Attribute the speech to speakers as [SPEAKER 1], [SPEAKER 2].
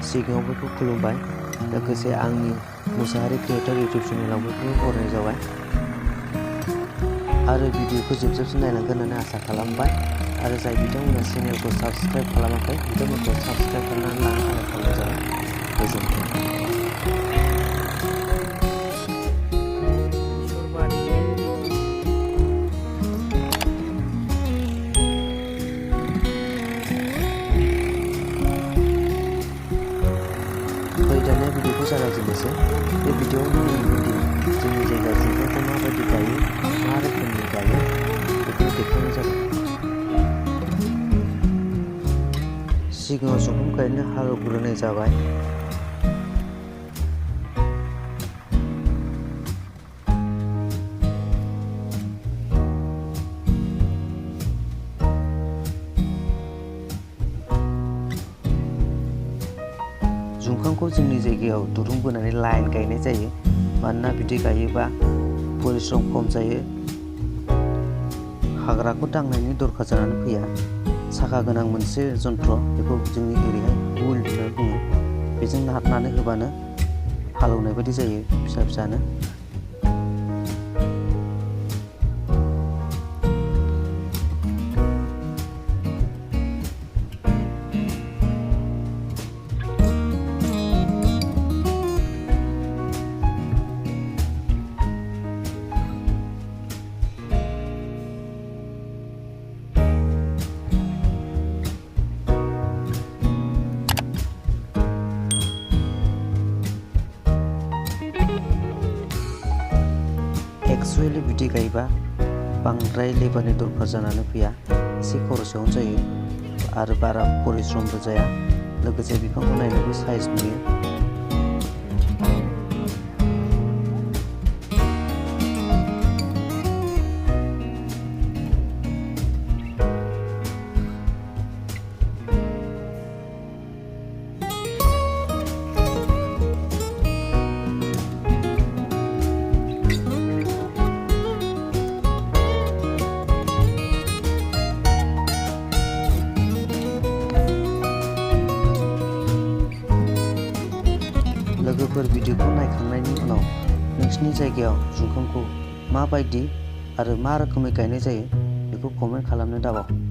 [SPEAKER 1] सिगाङाव बयखौ खुलुमबाय। लोगोसे आंनि मुसाहारि क्रिएटर इउटिउब चेनेलाव बयखौबो बरायनाय जाबाय आरो भिडिअखौ जोबजासिम नायलांगोन होननानै आसा खालामबाय आरो जाय बिथांमोना चेनेलखौ साबस्क्राइब खालामाखै बिथांमोनखौ साबस्क्राइब खालामनानै लानो थाखाय खावलायनाय जाबाय। गोजोन्थों। दानिया भिडिअखौ जागायजेननोसै। बे भिडिअआव नुनो मोनगोन दि जोंनि जायगायाव जुखामखौ माबायदि गायो, मा रोखोमनि गायो बेखौ देखायनाय जाबाय। सिगाङाव जुखाम गायनो हालेवग्रोनाय जाबाय। जुखामखौ जोंनि जायगायाव दुरुं बोनानै लाइन गायनाय जायो, मानोना बिदि गायोबा परिश्रम खम जायो, हाग्राखौ दांनायनि दरखार जानानै फैया। साखा गोनां मोनसे जन्त्र, बेखौ जोंनि एरियायाव हुल होनना बुङो, बेजों नारनानै होबानो हालेवनाय बायदि जायो फिसा फिसानो। एक्सुवेलि बिदि गायबा बांद्राय लेबारनि दरखार जानानै फैया, एसे खरसायावनो जायो आरो बारा परिश्रमबो जाया, लोगोसे बिफांखौ नायनोबो साइज नुयो। लोगोफोर, भिडिअखौ नायखांनायनि उनाव नोंसिनि जायगायाव जुखामखौ माबायदि आरो मा रोखोमै गायनाय जायो बेखौ कमेन्ट खालामनो दाबाव।